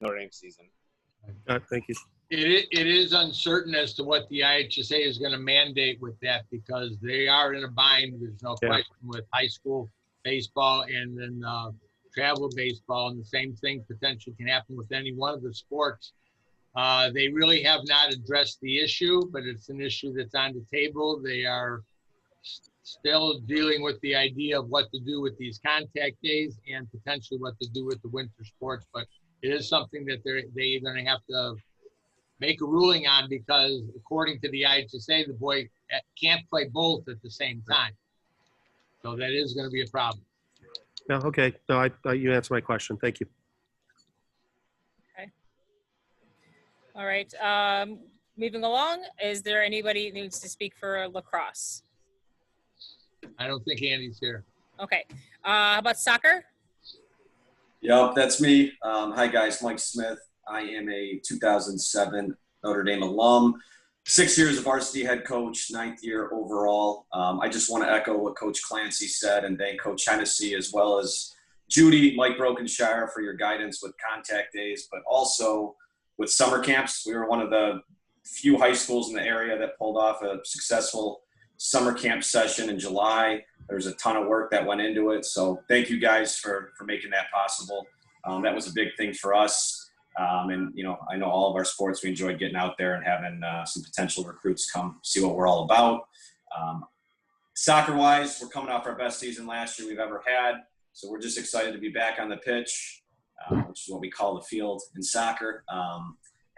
Notre Dame season. Thank you. It is uncertain as to what the IHSA is going to mandate with that, because they are in a bind. There's no question with high school baseball and then travel baseball, and the same thing potentially can happen with any one of the sports. They really have not addressed the issue, but it's an issue that's on the table. They are still dealing with the idea of what to do with these contact days and potentially what to do with the winter sports. But it is something that they're going to have to make a ruling on, because according to the IHSA, the boy can't play both at the same time. So that is going to be a problem. No, okay. No, you answered my question. Thank you. Okay. All right. Moving along, is there anybody who needs to speak for lacrosse? I don't think Andy's here. Okay. How about soccer? Yep, that's me. Hi, guys. Mike Smith. I am a 2007 Notre Dame alum. 6 years of varsity head coach, 9th year overall. I just want to echo what Coach Clancy said and thank Coach Hennessy as well as Judy, Mike Brokenshire for your guidance with contact days, but also with summer camps. We were one of the few high schools in the area that pulled off a successful summer camp session in July. There's a ton of work that went into it. So thank you guys for making that possible. That was a big thing for us. And, you know, I know all of our sports, we enjoyed getting out there and having some potential recruits come see what we're all about. Soccer-wise, we're coming off our best season last year we've ever had. So we're just excited to be back on the pitch, which is what we call the field in soccer.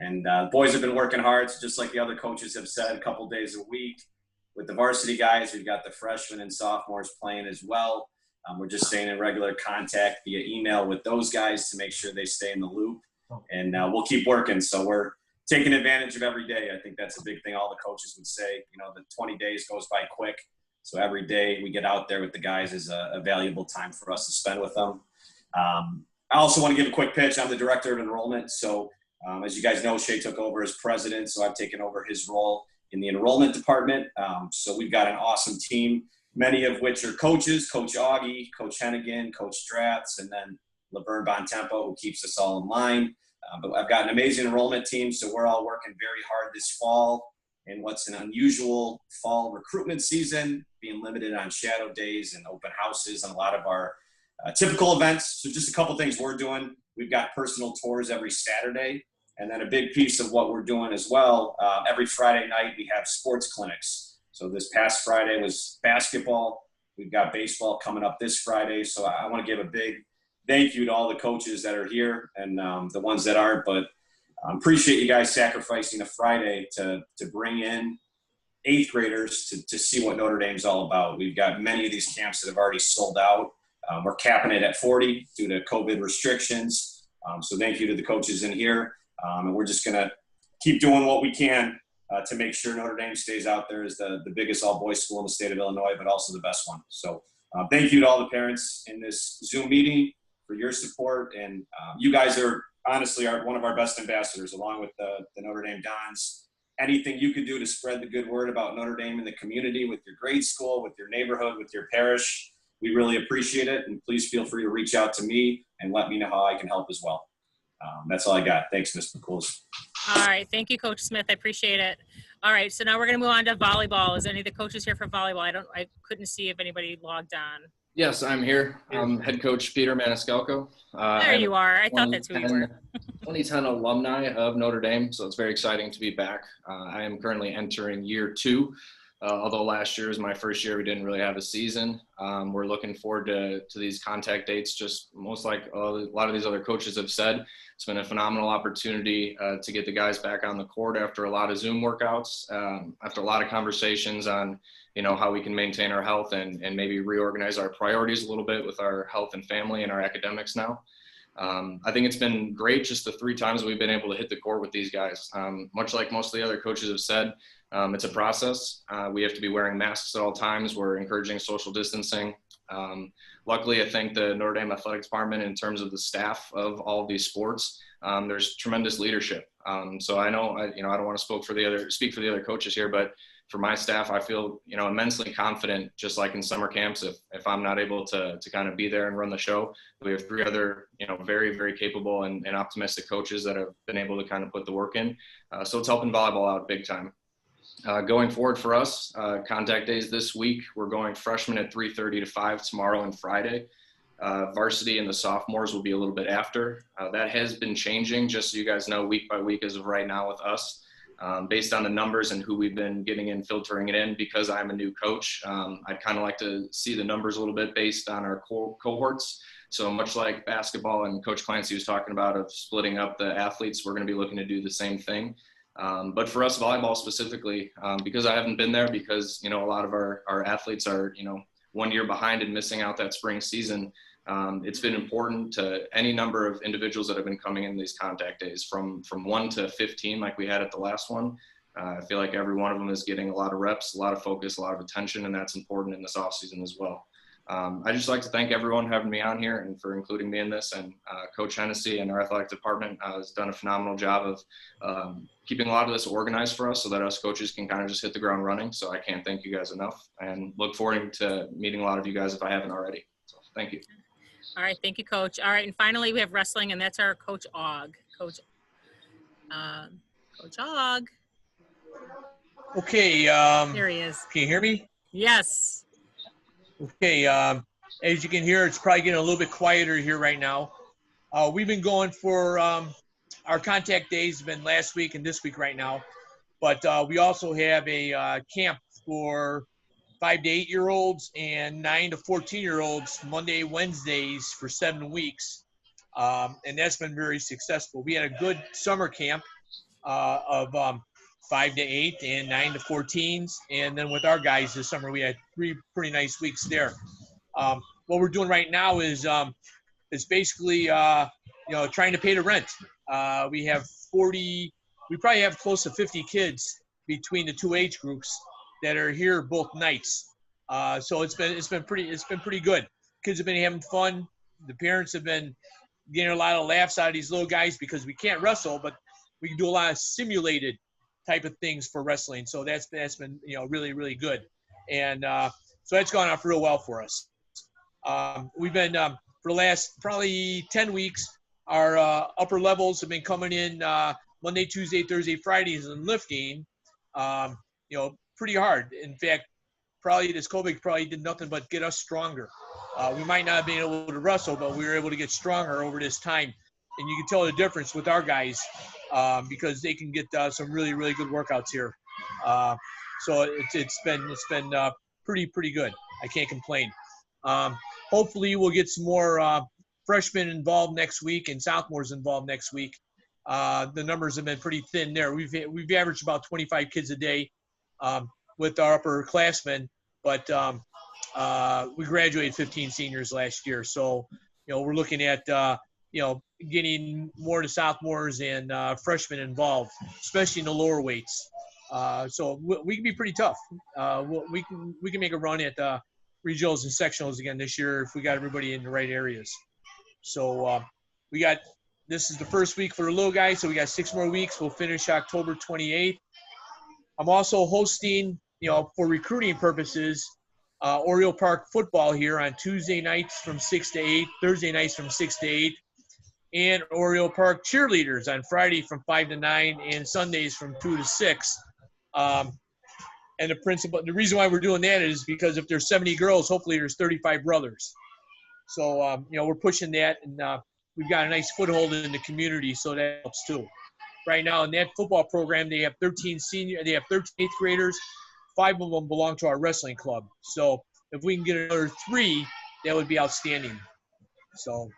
And boys have been working hard. So just like the other coaches have said, a couple days a week. With the varsity guys, we've got the freshmen and sophomores playing as well. We're just staying in regular contact via email with those guys to make sure they stay in the loop. And we'll keep working. So we're taking advantage of every day. I think that's a big thing all the coaches would say. You know, the 20 days goes by quick. So every day we get out there with the guys is a valuable time for us to spend with them. I also want to give a quick pitch. I'm the director of enrollment. So as you guys know, Shea took over as president. So I've taken over his role in the enrollment department. So we've got an awesome team, many of which are coaches, Coach Augie, Coach Hennigan, Coach Stratz, and then Laverne Bontempo, who keeps us all in line. But I've got an amazing enrollment team, so we're all working very hard this fall in what's an unusual fall recruitment season, being limited on shadow days and open houses and a lot of our typical events. So just a couple things we're doing. We've got personal tours every Saturday. And then a big piece of what we're doing as well, every Friday night we have sports clinics. So this past Friday was basketball. We've got baseball coming up this Friday. So I want to give a big thank you to all the coaches that are here and the ones that aren't. But appreciate you guys sacrificing a Friday to bring in 8th graders to see what Notre Dame's all about. We've got many of these camps that have already sold out. We're capping it at 40 due to COVID restrictions. So thank you to the coaches in here. And we're just going to keep doing what we can to make sure Notre Dame stays out there as the biggest all-boys school in the state of Illinois, but also the best one. So thank you to all the parents in this Zoom meeting for your support. And you guys are honestly one of our best ambassadors, along with the Notre Dame Dons. Anything you can do to spread the good word about Notre Dame in the community, with your grade school, with your neighborhood, with your parish, we really appreciate it. And please feel free to reach out to me and let me know how I can help as well. That's all I got. Thanks, Ms. McCool. All right. Thank you, Coach Smith. I appreciate it. All right. So now we're going to move on to volleyball. Is any of the coaches here for volleyball? I couldn't see if anybody logged on. Yes, I'm here. I'm head coach Peter Maniscalco. There you are. I thought that's who you were. 2010 alumni of Notre Dame, so it's very exciting to be back. I am currently entering year 2. Although last year was my first year, we didn't really have a season. We're looking forward to these contact dates, just most like a lot of these other coaches have said. It's been a phenomenal opportunity to get the guys back on the court after a lot of Zoom workouts, after a lot of conversations on, you know, how we can maintain our health and maybe reorganize our priorities a little bit with our health and family and our academics now. I think it's been great just the 3 times we've been able to hit the court with these guys. Much like most of the other coaches have said, it's a process. We have to be wearing masks at all times. We're encouraging social distancing. Luckily, I think the Notre Dame Athletic Department, in terms of the staff of all of these sports, there's tremendous leadership. So I know, I don't want to speak for the other coaches here, but for my staff, I feel, immensely confident, just like in summer camps, if I'm not able to kind of be there and run the show. We have 3 other, very, very capable and optimistic coaches that have been able to kind of put the work in. So it's helping volleyball out big time. Going forward for us, contact days this week, we're going freshmen at 3:30 to 5 tomorrow and Friday. Varsity and the sophomores will be a little bit after. That has been changing, just so you guys know, week by week as of right now with us. Based on the numbers and who we've been getting in, filtering it in, because I'm a new coach, I'd kind of like to see the numbers a little bit based on our cohorts. So much like basketball and Coach Clancy was talking about of splitting up the athletes, we're going to be looking to do the same thing. But for us, volleyball specifically, because I haven't been there, because, a lot of our athletes are, 1 year behind and missing out that spring season, it's been important to any number of individuals that have been coming in these contact days from 1 to 15, like we had at the last one. I feel like every one of them is getting a lot of reps, a lot of focus, a lot of attention, and that's important in this off season as well. I just like to thank everyone for having me on here and for including me in this. And Coach Hennessy and our athletic department has done a phenomenal job of keeping a lot of this organized for us so that us coaches can kind of just hit the ground running. So I can't thank you guys enough, and look forward to meeting a lot of you guys if I haven't already. So thank you. All right. Thank you, Coach. All right. And finally, we have wrestling, and that's our Coach Og. Coach Og. Okay. There he is. Can you hear me? Yes. Okay. As you can hear, it's probably getting a little bit quieter here right now. We've been going for our contact days have been last week and this week right now, but we also have a camp for 5 to 8-year-olds and 9 to 14-year-olds Monday, Wednesdays for 7 weeks, and that's been very successful. We had a good summer camp of 5 to 8 and 9 to 14s, and then with our guys this summer we had 3 pretty nice weeks there. What we're doing right now is basically trying to pay the rent. We probably have close to 50 kids between the 2 age groups that are here both nights. So it's been pretty good. Kids have been having fun. The parents have been getting a lot of laughs out of these little guys because we can't wrestle, but we can do a lot of simulated type of things for wrestling. So that's been really, really good. And so that's gone off real well for us. We've been for the last probably 10 weeks, our upper levels have been coming in Monday, Tuesday, Thursday, Fridays and lifting, pretty hard. In fact, probably this COVID probably did nothing but get us stronger. We might not have been able to wrestle, but we were able to get stronger over this time. And you can tell the difference with our guys because they can get some really, really good workouts here. So it's been pretty good. I can't complain. Hopefully we'll get some more freshmen involved next week and sophomores involved next week. The numbers have been pretty thin there. We've averaged about 25 kids a day with our upperclassmen, but we graduated 15 seniors last year. So, we're looking at, getting more to sophomores and freshmen involved, especially in the lower weights. So we can be pretty tough. We can make a run at regionals and sectionals again this year if we got everybody in the right areas. So this is the first week for the little guys, so we got 6 more weeks. We'll finish October 28th. I'm also hosting, for recruiting purposes, Oriole Park football here on Tuesday nights from 6 to 8, Thursday nights from 6 to 8, and Oriole Park cheerleaders on Friday from 5 to 9 and Sundays from 2 to 6. And the reason why we're doing that is because if there's 70 girls, hopefully there's 35 brothers. So, we're pushing that, and we've got a nice foothold in the community, so that helps too. Right now in that football program, they have 13 8th graders. 5 of them belong to our wrestling club. So if we can get another 3, that would be outstanding. So,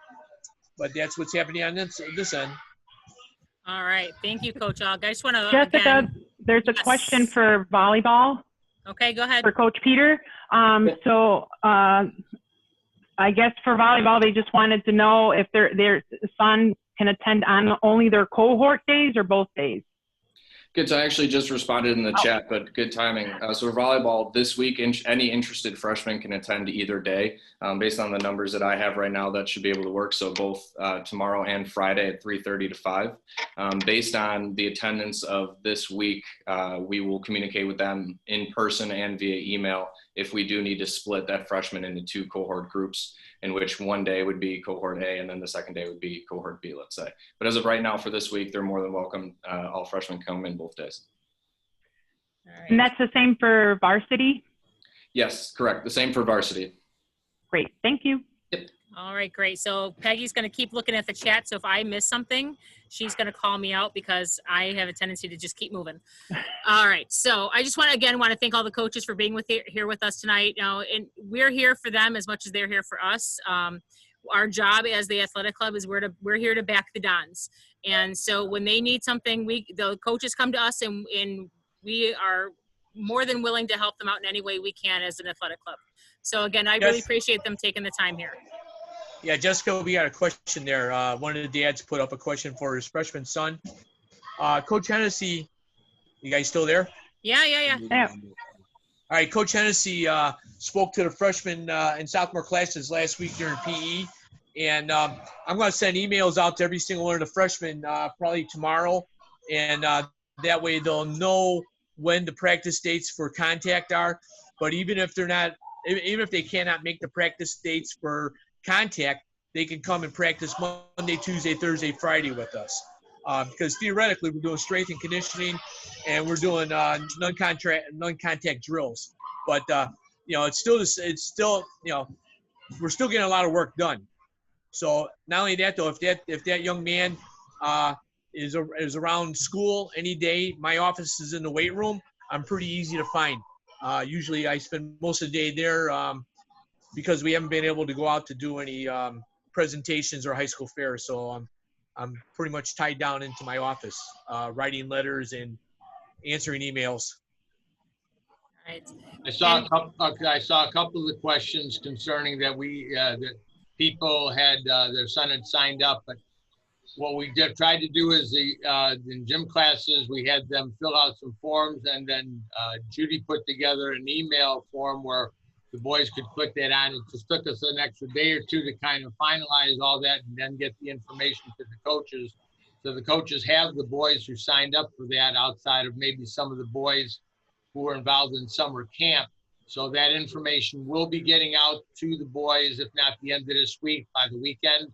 but that's what's happening on this end. All right. Thank you, Coach Og. I just want to Jessica, there's a question for volleyball. Okay, go ahead. For Coach Peter. So I guess for volleyball, they just wanted to know if their son can attend on only their cohort days or both days. Good. So I actually just responded in the chat, but good timing. So for volleyball this week, any interested freshman can attend either day. Based on the numbers that I have right now, that should be able to work. So both tomorrow and Friday at 3:30 to 5. Based on the attendance of this week, we will communicate with them in person and via email if we do need to split that freshman into 2 cohort groups, in which one day would be cohort A and then the second day would be cohort B, let's say. But as of right now for this week, they're more than welcome. All freshmen come in both days. All right. And that's the same for varsity? Yes, correct. The same for varsity. Great, thank you. All right, great. So Peggy's going to keep looking at the chat. So if I miss something, she's going to call me out because I have a tendency to just keep moving. All right. So I just want to thank all the coaches for being here with us tonight. And we're here for them as much as they're here for us. Our job as the athletic club is we're here to back the Dons. And so when they need something, the coaches come to us and we are more than willing to help them out in any way we can as an athletic club. So again, I really appreciate them taking the time here. Yeah, Jessica, we got a question there. One of the dads put up a question for his freshman son. Coach Hennessy, you guys still there? Yeah. All right, Coach Hennessy spoke to the freshmen and sophomore classes last week during PE. And I'm going to send emails out to every single one of the freshmen probably tomorrow. And that way they'll know when the practice dates for contact are. But even if they cannot make the practice dates for contact, they can come and practice Monday, Tuesday, Thursday, Friday with us. Because theoretically, we're doing strength and conditioning, and we're doing non-contact drills. But it's still we're still getting a lot of work done. So not only that though, if that young man is around school any day, my office is in the weight room. I'm pretty easy to find. Usually, I spend most of the day there. Because we haven't been able to go out to do any presentations or high school fairs. So I'm pretty much tied down into my office, writing letters and answering emails. Right. I saw a couple of the questions concerning that that people had their son had signed up, but what we tried to do is in gym classes we had them fill out some forms, and then Judy put together an email form where the boys could click that on. It just took us an extra day or two to kind of finalize all that and then get the information to the coaches. So the coaches have the boys who signed up for that outside of maybe some of the boys who were involved in summer camp. So that information will be getting out to the boys, if not the end of this week, by the weekend.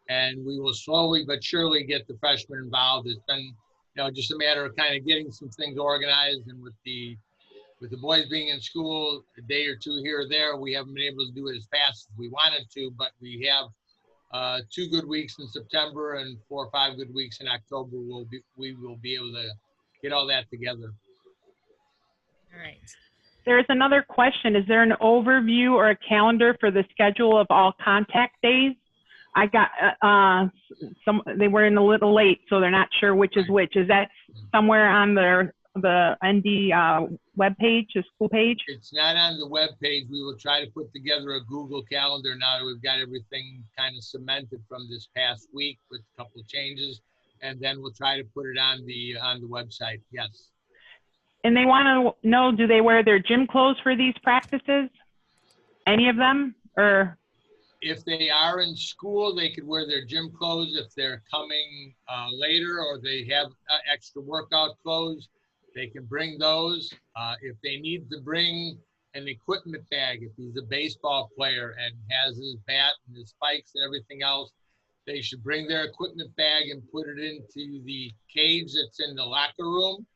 And we will slowly but surely get the freshmen involved. It's been, just a matter of kind of getting some things organized, and with the boys being in school a day or two here or there, we haven't been able to do it as fast as we wanted to, but we have 2 good weeks in September and 4 or 5 good weeks in October. We will be able to get all that together. All right. There's another question. Is there an overview or a calendar for the schedule of all contact days? I got they were in a little late, so they're not sure which is which. Is that somewhere on the ND webpage, the school page? It's not on the webpage. We will try to put together a Google Calendar now that we've got everything kind of cemented from this past week with a couple of changes, and then we'll try to put it on the website. Yes. And they want to know, do they wear their gym clothes for these practices? Any of them, or? If they are in school, they could wear their gym clothes. If they're coming later or they have extra workout clothes, they can bring those. If they need to bring an equipment bag, if he's a baseball player and has his bat and his spikes and everything else, they should bring their equipment bag and put it into the cage that's in the locker room.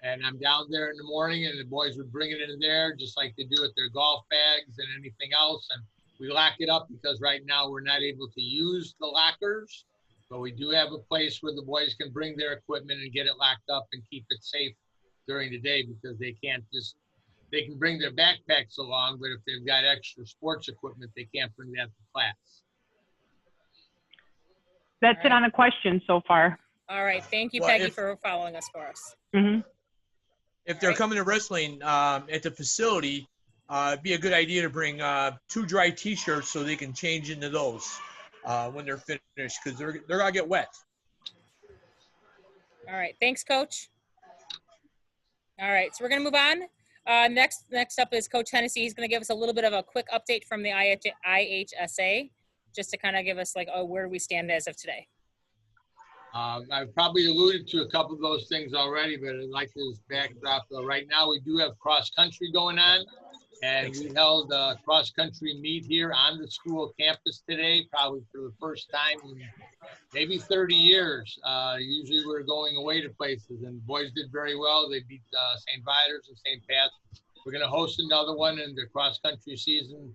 And I'm down there in the morning, and the boys would bring it in there just like they do with their golf bags and anything else. And we lock it up because right now we're not able to use the lockers, but we do have a place where the boys can bring their equipment and get it locked up and keep it safe during the day, because they can bring their backpacks along, but if they've got extra sports equipment, they can't bring that to class. That's it on the question so far. All right. Thank you, Peggy, for following us for us. Mm-hmm. If they're coming to wrestling at the facility, it'd be a good idea to bring 2 dry T-shirts so they can change into those when they're finished, because they're gonna get wet. All right. Thanks, Coach. All right, so we're going to move on. Next up is Coach Hennessy. He's going to give us a little bit of a quick update from the IHSA, just to kind of give us like, where we stand as of today. I've probably alluded to a couple of those things already, but I'd like to just backdrop. Right now, we do have cross country going on, and we held a cross country meet here on the school campus today, probably for the first time in maybe 30 years. Usually we're going away to places, and the boys did very well. They beat St. Vitus and St. Pat's. We're going to host another one, and the cross country season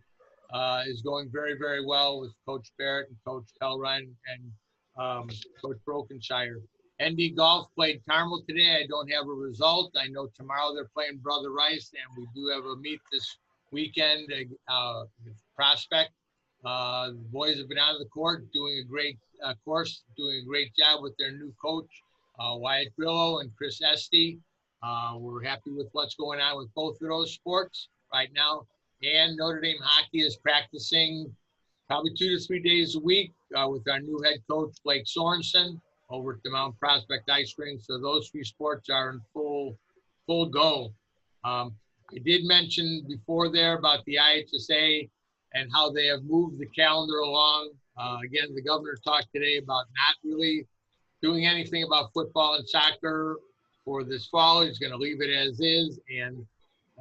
is going very, very well with Coach Barrett and Coach Pellrine and Coach Brokenshire. ND Golf played Carmel today. I don't have a result. I know tomorrow they're playing Brother Rice, and we do have a meet this weekend with Prospect. The boys have been on the court doing a great doing a great job with their new coach, Wyatt Grillo and Chris Esty. We're happy with what's going on with both of those sports right now. And Notre Dame hockey is practicing probably 2 to 3 days a week with our new head coach, Blake Sorensen, over at the Mount Prospect Ice Rink. So those 3 sports are in full go. I did mention before there about the IHSA and how they have moved the calendar along. Again, the governor talked today about not really doing anything about football and soccer for this fall. He's going to leave it as is. And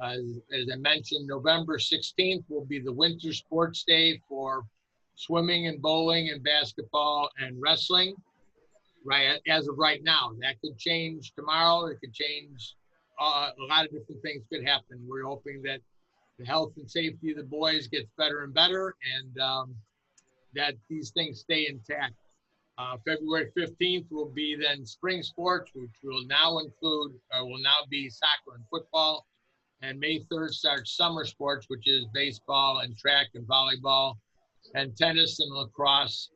as I mentioned, November 16th will be the winter sports day for swimming and bowling and basketball and wrestling. Right, as of right now, that could change tomorrow. It could change. A lot of different things could happen. We're hoping that the health and safety of the boys gets better and better, and that these things stay intact. February 15th will be then spring sports, which will now be soccer and football. And May 3rd starts summer sports, which is baseball and track and volleyball and tennis and lacrosse.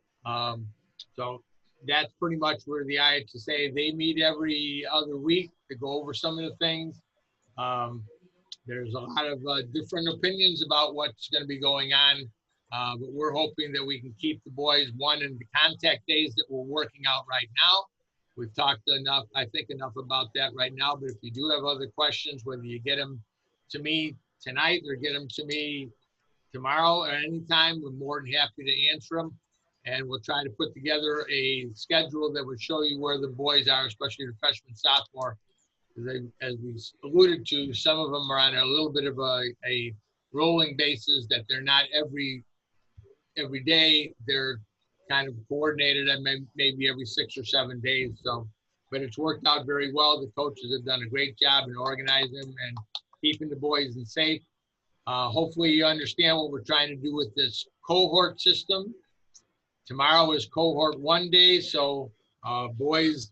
So that's pretty much where the IHSA, they meet every other week to go over some of the things. There's a lot of different opinions about what's going to be going on, but we're hoping that we can keep the boys, one, in the contact days that we're working out right now. We've talked enough about that right now, but if you do have other questions, whether you get them to me tonight or get them to me tomorrow or anytime, we're more than happy to answer them. And we'll try to put together a schedule that would show you where the boys are, especially the freshman, sophomore. As we alluded to, some of them are on a little bit of a rolling basis, that they're not every day. They're kind of coordinated and maybe every 6 or 7 days. So, but it's worked out very well. The coaches have done a great job in organizing and keeping the boys in safe. Hopefully you understand what we're trying to do with this cohort system. Tomorrow is cohort 1 day, so boys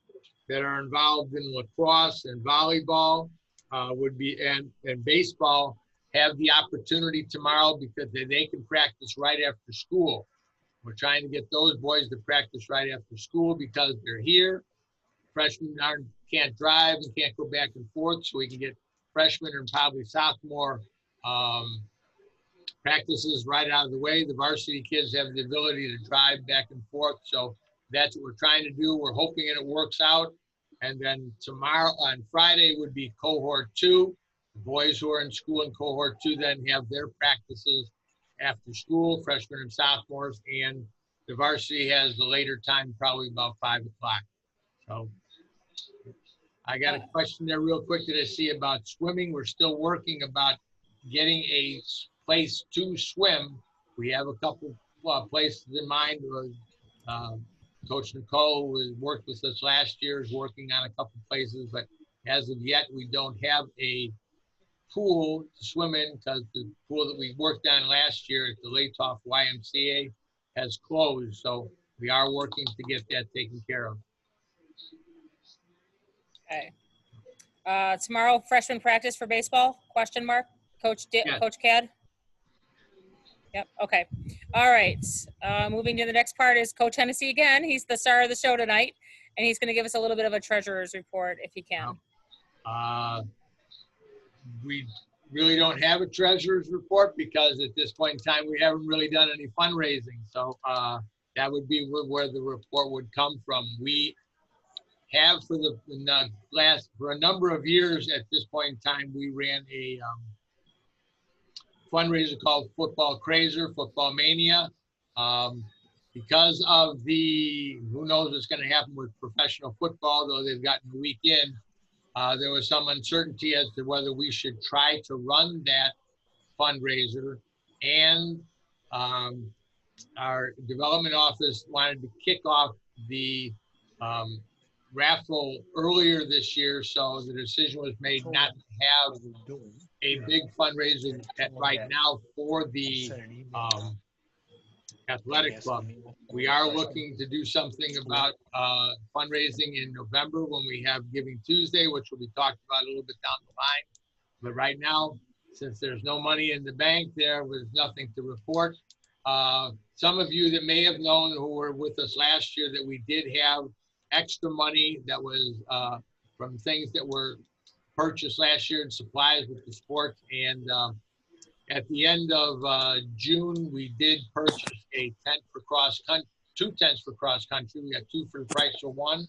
that are involved in lacrosse and volleyball and baseball have the opportunity tomorrow because they can practice right after school. We're trying to get those boys to practice right after school because they're here. Freshmen can't drive and can't go back and forth, so we can get freshmen and probably sophomore practices right out of the way. The varsity kids have the ability to drive back and forth. So that's what we're trying to do. We're hoping it works out. And then tomorrow, on Friday, would be cohort 2. The boys who are in school in cohort 2 then have their practices after school, freshmen and sophomores. And the varsity has the later time, probably about 5 o'clock. So I got a question there real quick that I see about swimming. We're still working about getting a place to swim. We have a couple places in mind. Coach Nicole, who worked with us last year, is working on a couple places, but as of yet, we don't have a pool to swim in because the pool that we worked on last year at the Lathoff YMCA has closed. So we are working to get that taken care of. Okay. Tomorrow, freshman practice for baseball? Question mark. Coach Yes. Coach Cad? Yep. Okay. All right. Moving to the next part is Coach Hennessy again. He's the star of the show tonight, and he's going to give us a little bit of a treasurer's report if he can. We really don't have a treasurer's report because at this point in time, we haven't really done any fundraising. So that would be where the report would come from. We have for for a number of years at this point in time. We ran a fundraiser called Football Crazer, Football Mania. Because of who knows what's going to happen with professional football, though they've gotten a week in, there was some uncertainty as to whether we should try to run that fundraiser. And our development office wanted to kick off the raffle earlier this year, so the decision was made not to have a big fundraiser right now for the athletic club. We are looking to do something about fundraising in November when we have Giving Tuesday, which will be talked about a little bit down the line. But right now, since there's no money in the bank, there was nothing to report. Some of you that may have known who were with us last year that we did have extra money that was from things that were purchased last year in supplies with the sports. And at the end of June, we did purchase a tent for cross country, 2 tents for cross country. We got 2 for the price of 1.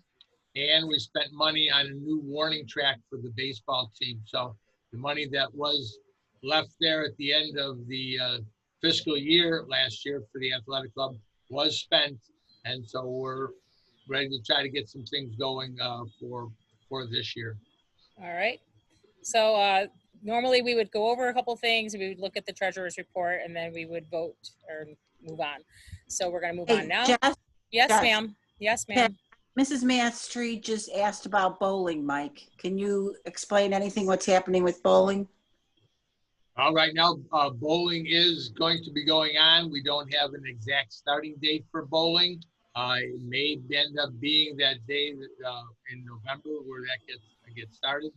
And we spent money on a new warning track for the baseball team. So the money that was left there at the end of the fiscal year last year for the athletic club was spent. And so we're ready to try to get some things going for this year. All right. So normally we would go over a couple things. We would look at the treasurer's report and then we would vote or move on. So we're going to move on now. Jess, Yes, Jess. ma'am. Yes, ma'am. Mrs. Mastry just asked about bowling, Mike. Can you explain anything what's happening with bowling? Right now, bowling is going to be going on. We don't have an exact starting date for bowling. It may end up being that day in November where that gets started.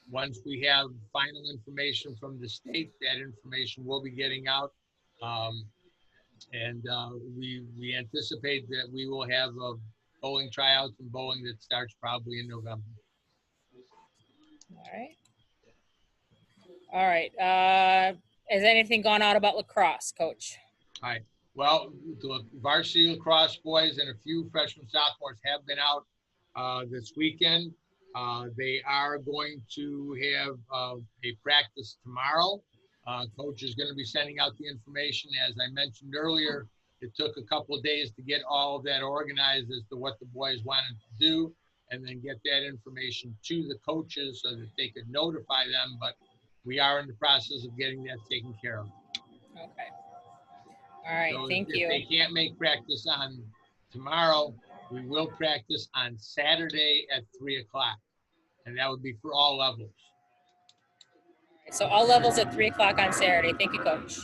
Once we have final information from the state, that information will be getting out. And we anticipate that we will have bowling tryouts and bowling that starts probably in November. All right. All right. Has anything gone out about lacrosse, Coach? All right. Well, the varsity lacrosse boys and a few freshmen sophomores have been out this weekend. They are going to have a practice tomorrow. Coach is going to be sending out the information. As I mentioned earlier, it took a couple of days to get all of that organized as to what the boys wanted to do and then get that information to the coaches so that they could notify them. But we are in the process of getting that taken care of. Okay. All right. So Thank if you. they can't make practice on tomorrow, we will practice on Saturday at 3 o'clock. And that would be for all levels. So all levels at 3 o'clock on Saturday. Thank you, Coach.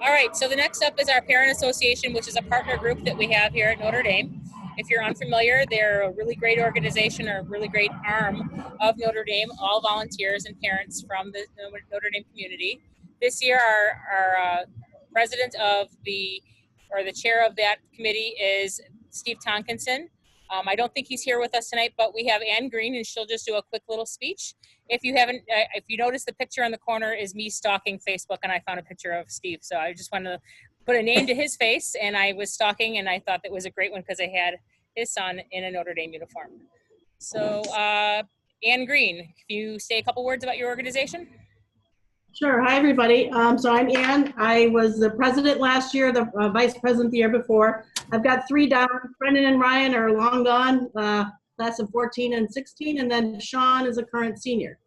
All right, so the next up is our Parent Association, which is a partner group that we have here at Notre Dame. If you're unfamiliar, they're a really great organization or a really great arm of Notre Dame, all volunteers and parents from the Notre Dame community. This year, our president of the chair of that committee is Steve Tonkinson. I don't think he's here with us tonight, but we have Ann Green, and she'll just do a quick little speech. If you notice, the picture in the corner is me stalking Facebook, and I found a picture of Steve. So I just wanted to put a name to his face, and I was stalking, and I thought that was a great one because I had his son in a Notre Dame uniform. So Ann Green, can you say a couple words about your organization? Sure. Hi, everybody. So I'm Ann. I was the president last year, the vice president the year before. I've got 3 down. Brendan and Ryan are long gone, class of 14 and 16, and then Sean is a current senior.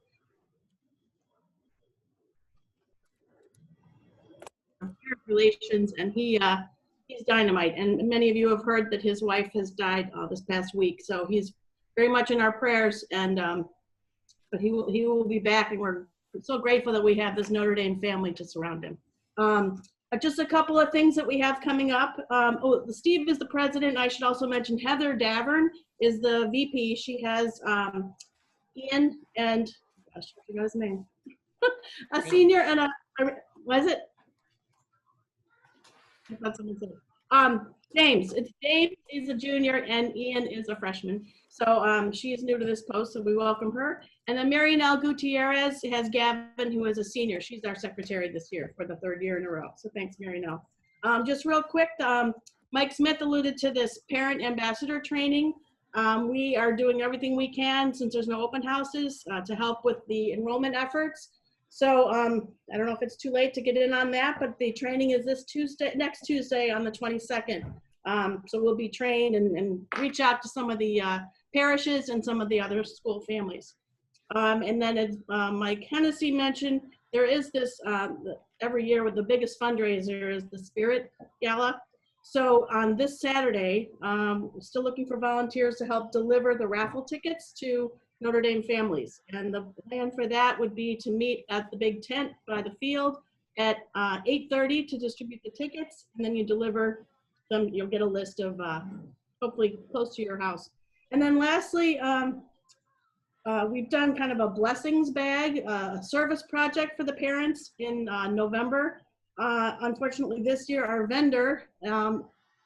Relations, and he's dynamite. And many of you have heard that his wife has died this past week, so he's very much in our prayers. And but he will be back, and we're so grateful that we have this Notre Dame family to surround him. Just a couple of things that we have coming up. Steve is the president. I should also mention Heather Davern is the VP. She has Ian and, gosh, I forgot his name, a senior and what is it? I thought someone said it. James. James is a junior and Ian is a freshman. So she is new to this post, so we welcome her. And then Marianelle Gutierrez has Gavin, who is a senior. She's our secretary this year for the 3rd year in a row. So thanks, Marianelle. Just real quick, Mike Smith alluded to this parent ambassador training. We are doing everything we can, since there's no open houses, to help with the enrollment efforts. So I don't know if it's too late to get in on that, but the training is next Tuesday on the 22nd. So we'll be trained and reach out to some of the parishes and some of the other school families. And then as Mike Hennessy mentioned, there is this, every year with the biggest fundraiser is the Spirit Gala. So on this Saturday, we're still looking for volunteers to help deliver the raffle tickets to Notre Dame families. And the plan for that would be to meet at the big tent by the field at 8:30 to distribute the tickets. And then you deliver them, you'll get a list of hopefully close to your house. And then lastly, we've done kind of a blessings bag, a service project for the parents in November. Unfortunately, this year our vendor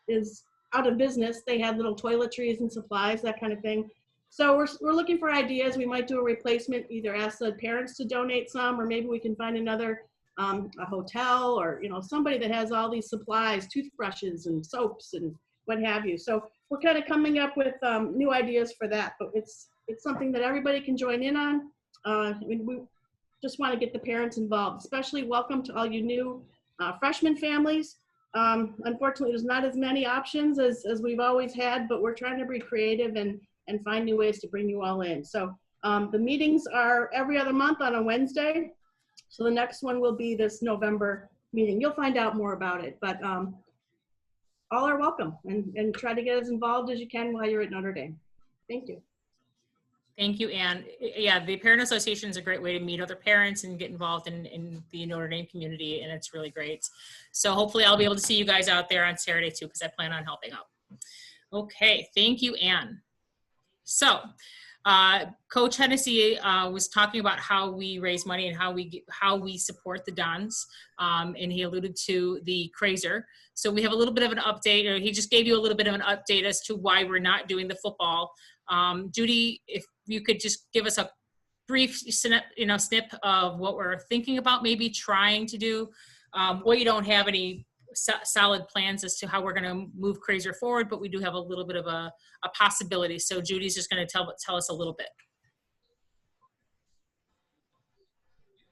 is out of business. They had little toiletries and supplies, that kind of thing. So we're looking for ideas. We might do a replacement, either ask the parents to donate some, or maybe we can find another a hotel, or somebody that has all these supplies, toothbrushes and soaps and what have you. So we're kind of coming up with new ideas for that, but it's something that everybody can join in on. We just want to get the parents involved, especially welcome to all you new freshman families. Unfortunately, there's not as many options as we've always had, but we're trying to be creative and find new ways to bring you all in. So the meetings are every other month on a Wednesday. So the next one will be this November meeting. You'll find out more about it, but all are welcome, and try to get as involved as you can while you're at Notre Dame. Thank you. Thank you, Anne. Yeah, the Parent Association is a great way to meet other parents and get involved in the Notre Dame community, and it's really great. So hopefully I'll be able to see you guys out there on Saturday too, because I plan on helping out. Okay, thank you, Anne. So Coach Hennessy was talking about how we raise money and how we support the Dons, and he alluded to the Crazer. So we have a little bit of an update, or he just gave you a little bit of an update as to why we're not doing the football. Judy, if you could just give us a brief snip of what we're thinking about maybe trying to do. We don't have any solid plans as to how we're going to move Crazer forward, but we do have a little bit of a possibility. So Judy's just going to tell us a little bit.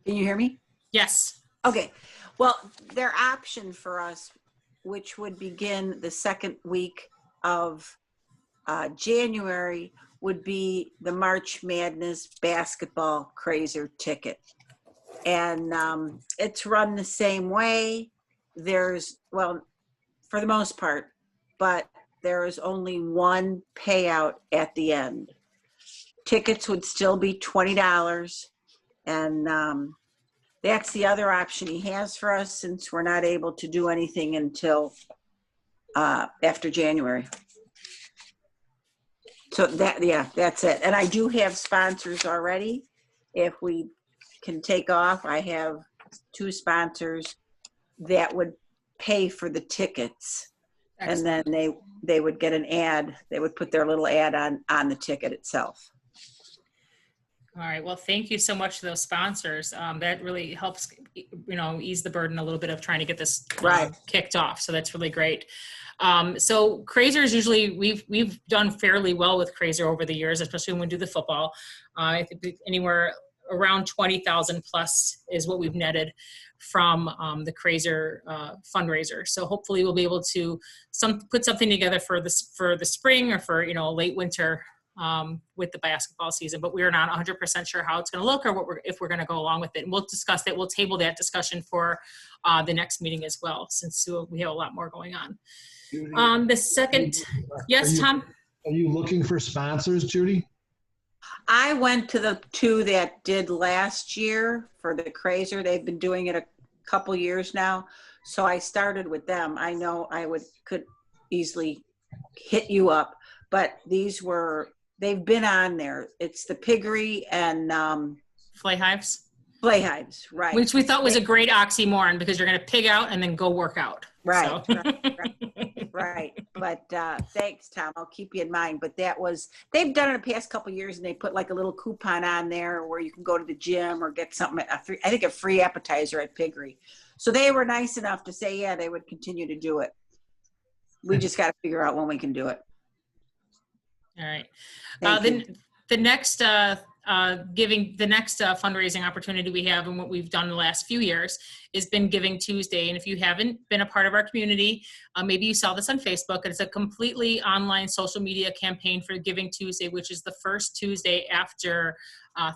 Can you hear me? Yes. Okay. Well, their option for us, which would begin the second week of January, would be the March Madness basketball Crazer ticket. And it's run the same way. There's, well, for the most part, but there is only one payout at the end. Tickets would still be $20. And that's the other option he has for us, since we're not able to do anything until after January. So that's it. And I do have sponsors already. If we can take off, I have 2 sponsors that would pay for the tickets. Excellent. And then they would get an ad. They would put their little ad on the ticket itself. All right. Well, thank you so much to those sponsors. That really helps, ease the burden a little bit of trying to get this kicked off. So that's really great. So Crazers, usually we've done fairly well with Crazer over the years, especially when we do the football. I think anywhere around 20,000 plus is what we've netted from the Crazer fundraiser. So hopefully we'll be able to put something together for the spring, or for late winter with the basketball season. But we are not 100% sure how it's going to look, or if we're going to go along with it. And we'll discuss that. We'll table that discussion for the next meeting as well, since we have a lot more going on. The second, yes, Tom? Are you looking for sponsors, Judy? I went to the 2 that did last year for the Crazer. They've been doing it a couple years now. So I started with them. I know I could easily hit you up, but they've been on there. It's the Piggery and Flay Hives. Flay Hives, right. Which we thought was a great oxymoron, because you're going to pig out and then go work out. Right, so. right. But thanks, Tom. I'll keep you in mind. But they've done it the past couple of years, and they put like a little coupon on there where you can go to the gym or get something, a free appetizer at Piggery. So they were nice enough to say, yeah, they would continue to do it. We just got to figure out when we can do it. All right. Thank you. The next fundraising opportunity we have, and what we've done the last few years, has been Giving Tuesday. And if you haven't been a part of our community, maybe you saw this on Facebook. It's a completely online social media campaign for Giving Tuesday, which is the first Tuesday after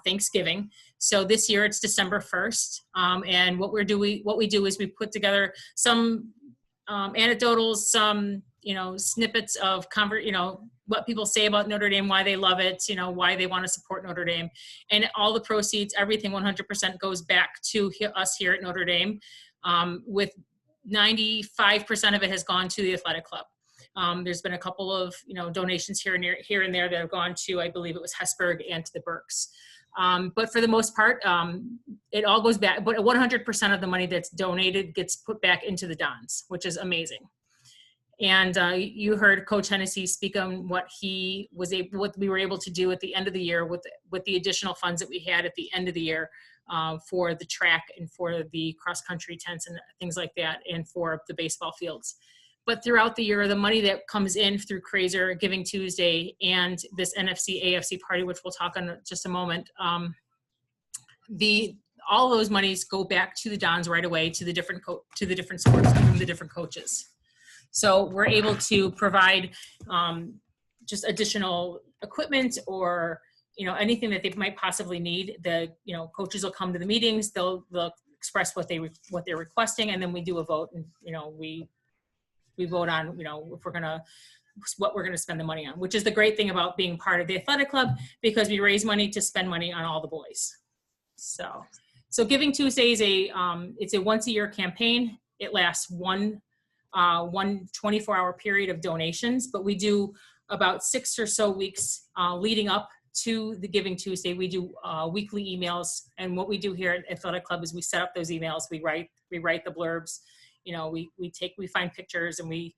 Thanksgiving. So this year it's December 1st. And what we do is we put together some anecdotals, some snippets of what people say about Notre Dame, why they love it, why they want to support Notre Dame. And all the proceeds, everything 100% goes back to us here at Notre Dame, with 95% of it has gone to the athletic club. There's been a couple of donations here and there that have gone to, I believe it was Hesburgh and to the Berks. But for the most part, it all goes back, but 100% of the money that's donated gets put back into the Dons, which is amazing. And you heard Coach Hennessy speak on what we were able to do at the end of the year with the additional funds that we had at the end of the year for the track and for the cross country tents and things like that, and for the baseball fields. But throughout the year, the money that comes in through Crazer, Giving Tuesday, and this NFC AFC party, which we'll talk on in just a moment, all those monies go back to the Dons right away, to the different sports from the different coaches. So we're able to provide just additional equipment or anything that they might possibly need. The coaches will come to the meetings, they'll express what they're requesting, and then we do a vote, and we vote on what we're gonna spend the money on, which is the great thing about being part of the athletic club, because we raise money to spend money on all the boys. So Giving Tuesday is it's a once a year campaign. It lasts one 24-hour period of donations, but we do about 6 or so weeks leading up to the Giving Tuesday. We do weekly emails, and what we do here at Athletic Club is we set up those emails. We write the blurbs. We find pictures, and we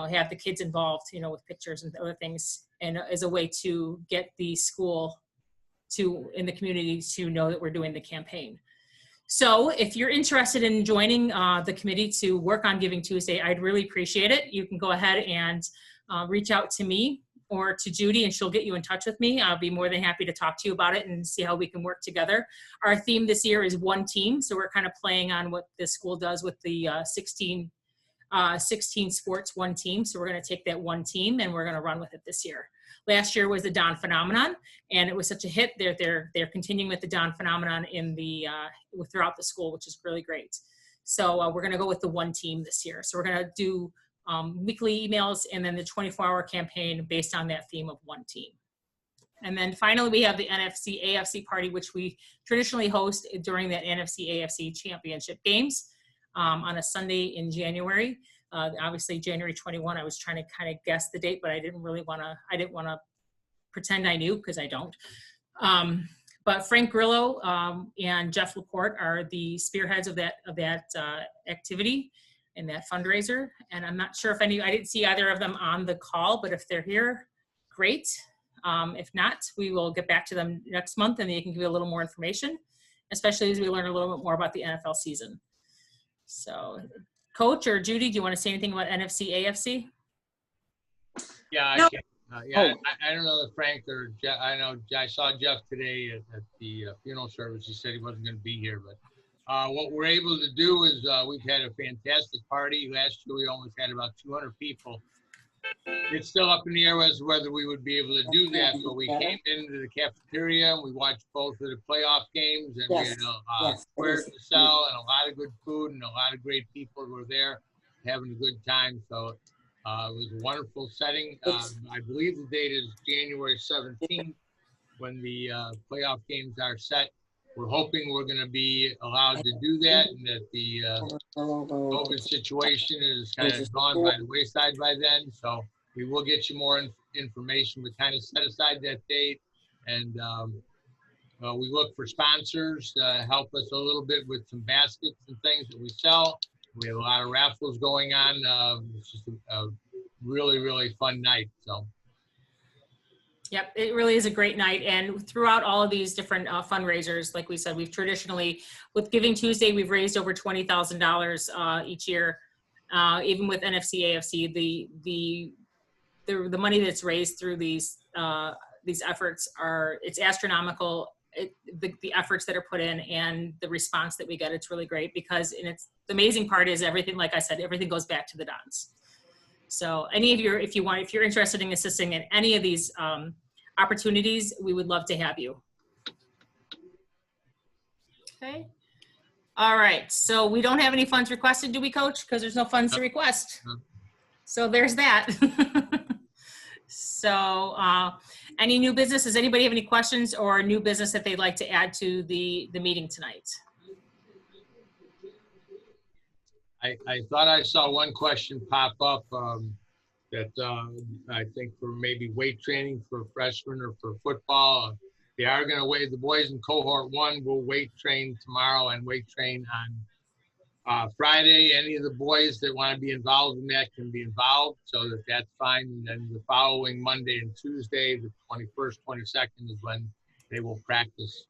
have the kids involved with pictures and other things, and as a way to get the school in the community to know that we're doing the campaign. So if you're interested in joining the committee to work on Giving Tuesday, I'd really appreciate it. You can go ahead and reach out to me or to Judy, and she'll get you in touch with me. I'll be more than happy to talk to you about it and see how we can work together. Our theme this year is One Team, so we're kind of playing on what the school does with the 16 sports, one team. So we're going to take that one team and we're going to run with it this year. Last year was the Don Phenomenon, and it was such a hit. They're continuing with the Don Phenomenon throughout the school, which is really great. So we're going to go with the one team this year. So we're going to do weekly emails and then the 24-hour campaign based on that theme of one team. And then finally, we have the NFC AFC party, which we traditionally host during that NFC AFC championship games on a Sunday in January. Obviously January 21, I was trying to kind of guess the date, but I didn't want to pretend I knew, because I don't. But Frank Grillo and Jeff Laporte are the spearheads of that activity and that fundraiser. And I'm not sure if I didn't see either of them on the call, but if they're here, great. If not, we will get back to them next month and they can give you a little more information, especially as we learn a little bit more about the NFL season. So, Coach or Judy, do you want to say anything about NFC, AFC? Yeah, No. I don't know if Frank or Jeff, I saw Jeff today at the funeral service. He said he wasn't going to be here, but what we're able to do is we've had a fantastic party. Last year we almost had about 200 people. It's still up in the air as to whether we would be able to do that, but we came into the cafeteria and we watched both of the playoff games, and we had squares to sell and a lot of good food, and a lot of great people were there having a good time. So it was a wonderful setting. I believe the date is January 17th when the playoff games are set. We're hoping we're going to be allowed to do that, and that the COVID situation is kind of gone by the wayside by then. So we will get you more information. We kind of set aside that date, and we look for sponsors to help us a little bit with some baskets and things that we sell. We have a lot of raffles going on. It's just a really, really fun night. So. Yep, it really is a great night. And throughout all of these different fundraisers, like we said, we've traditionally, with Giving Tuesday, we've raised over $20,000 each year. Even with NFC, AFC, the the money that's raised through these efforts it's astronomical. The efforts that are put in and the response that we get, it's really great because, and it's the amazing part is everything, like I said, everything goes back to the Dons. So any of your, if you're interested in assisting in any of these opportunities, we would love to have you. Okay. All right. So we don't have any funds requested, do we, Coach? Because there's no funds to request. So there's that. So any new business? Does anybody have any questions or new business that they'd like to add to the meeting tonight? I thought I saw one question pop up that I think for maybe weight training for freshmen or for football. They are going to weigh, the boys in cohort 1 will weight train tomorrow and weight train on Friday. Any of the boys that want to be involved in that can be involved, so that's fine. And then the following Monday and Tuesday, the 21st, 22nd is when they will practice.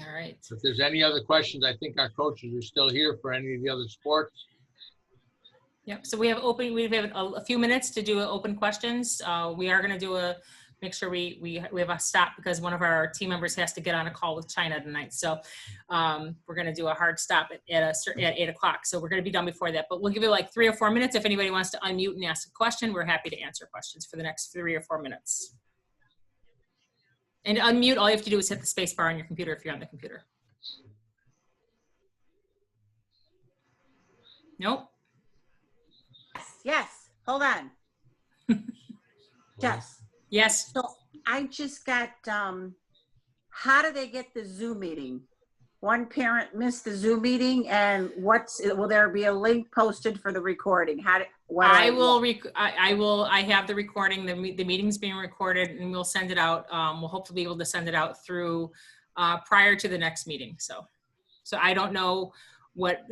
All right. If there's any other questions, I think our coaches are still here for any of the other sports. Yep. So we have a few minutes to do open questions. We are going to do make sure we have a stop because one of our team members has to get on a call with China tonight. So we're going to do a hard stop at 8 o'clock. So we're going to be done before that, but we'll give you like 3 or 4 minutes. If anybody wants to unmute and ask a question, we're happy to answer questions for the next 3 or 4 minutes. And to unmute, all you have to do is hit the space bar on your computer if you're on the computer. Nope. Yes, hold on. Yes. Yes. So I just got, how do they get the Zoom meeting? One parent missed the Zoom meeting, and will there be a link posted for the recording? I have the recording, the meeting's being recorded, and we'll send it out. We'll hopefully be able to send it out through prior to the next meeting. So I don't know what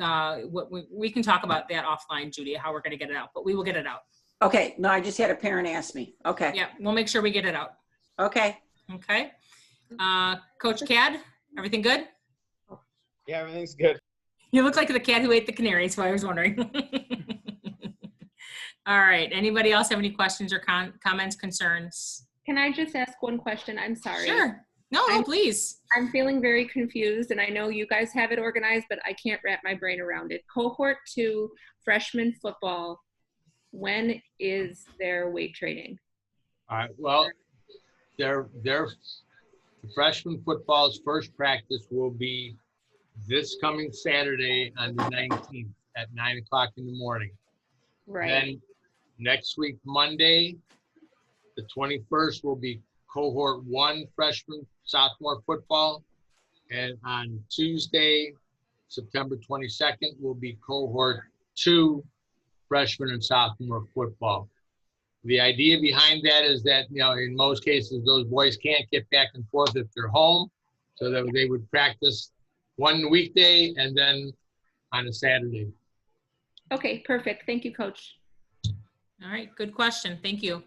we can talk about that offline, Judy, how we're going to get it out, but we will get it out. Okay. No, I just had a parent ask me. Okay. Yeah, we'll make sure we get it out. Okay. Okay. Coach Cad, everything good? Yeah, everything's good. You look like the cat who ate the canary, so I was wondering. All right. Anybody else have any questions or comments, concerns? Can I just ask one question? I'm sorry. Sure. No, please. I'm feeling very confused, and I know you guys have it organized, but I can't wrap my brain around it. Cohort 2 freshman football, when is their weight training? All right. Well, their freshman football's first practice will be this coming Saturday on the 19th at 9 o'clock in the morning. Right. Then next week, Monday, the 21st, will be cohort 1 freshman sophomore football. And on Tuesday, September 22nd, will be cohort 2 freshman and sophomore football. The idea behind that is that, in most cases, those boys can't get back and forth if they're home, so that they would practice one weekday and then on a Saturday. Okay, perfect. Thank you, Coach. All right, good question. Thank you.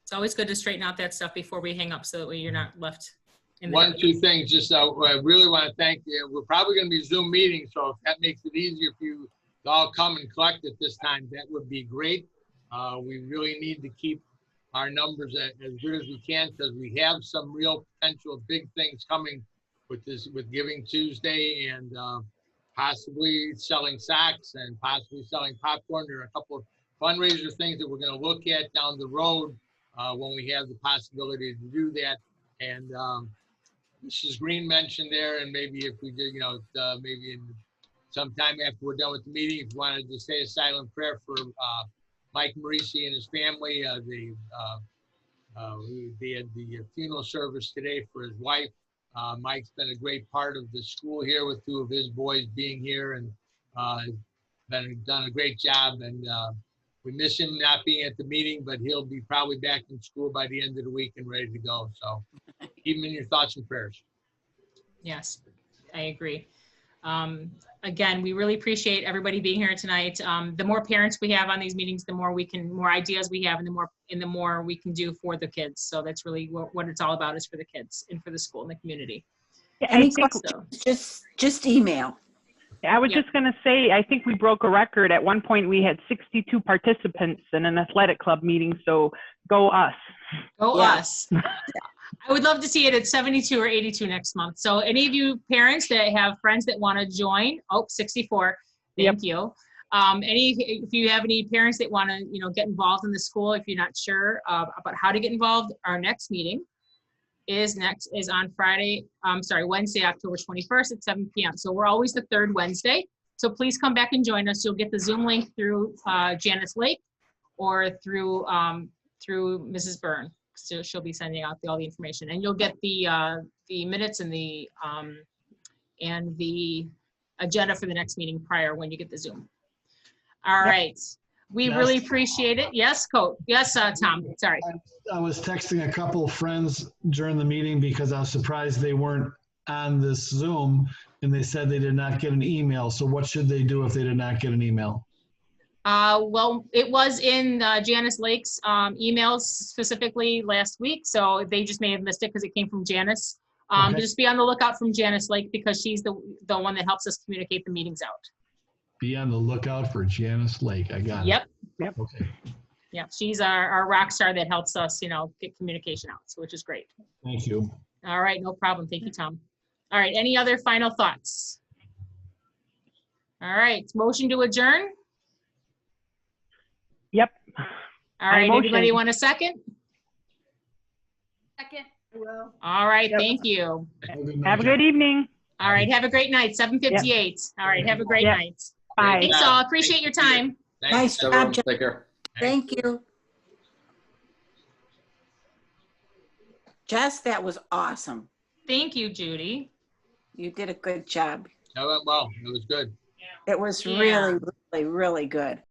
It's always good to straighten out that stuff before we hang up so that way you're not left in the dark. 2 things, just I really want to thank you. We're probably going to be Zoom meeting, so if that makes it easier for you to all come and collect at this time, that would be great. We really need to keep our numbers as good as we can because we have some real potential big things coming with Giving Tuesday and possibly selling socks and possibly selling popcorn. There are a couple of fundraiser things that we're going to look at down the road when we have the possibility to do that. And Mrs. Green mentioned there, and maybe if we did, maybe in sometime after we're done with the meeting, if you wanted to say a silent prayer for Mike Marisi and his family. They had the funeral service today for his wife. Mike's been a great part of the school here with 2 of his boys being here and done a great job. And we miss him not being at the meeting, but he'll be probably back in school by the end of the week and ready to go. So keep him in your thoughts and prayers. Yes, I agree. Again, we really appreciate everybody being here tonight. The more parents we have on these meetings, the more ideas we have, and the more we can do for the kids. So that's really what it's all about, is for the kids and for the school and the community. Any questions, just email. I was Yep. just going to say, I think we broke a record. At one point, we had 62 participants in an athletic club meeting, so go us. Go Yeah. us. I would love to see it at 72 or 82 next month. So any of you parents that have friends that want to join, 64, thank you. If you have any parents that want to, get involved in the school, if you're not sure about how to get involved, our next meeting is on Wednesday, October 21st at 7 p.m. So we're always the third Wednesday. So please come back and join us. You'll get the Zoom link through Janice Lake or through Mrs. Byrne. So she'll be sending out all the information, and you'll get the minutes and the agenda for the next meeting prior when you get the Zoom. All right. We really appreciate it. Yes, Coach. Yes, Tom. Sorry. I was texting a couple of friends during the meeting because I was surprised they weren't on this Zoom, and they said they did not get an email. So what should they do if they did not get an email? Well, it was in Janice Lake's emails specifically last week, so they just may have missed it because it came from Janice. Okay. Just be on the lookout from Janice Lake because she's the one that helps us communicate the meetings out. Be on the lookout for Janice Lake. I got it. Yep. Okay. Yep. She's our rock star that helps us, get communication out, so which is great. Thank you. All right, no problem. Thank you, Tom. All right, any other final thoughts? All right, motion to adjourn. Yep. All right, motion. anybody want a second? Second. All right, Yep. thank you. Have a good evening. All right, have a great night, 7:58. All right, have a great Yep. night. Bye. Thanks all, appreciate your time. Nice job, Everyone, John. take care. Thank you. Jess, that was awesome. Thank you, Judy. You did a good job. That went well. It was good. It was Yeah. really, really, really good.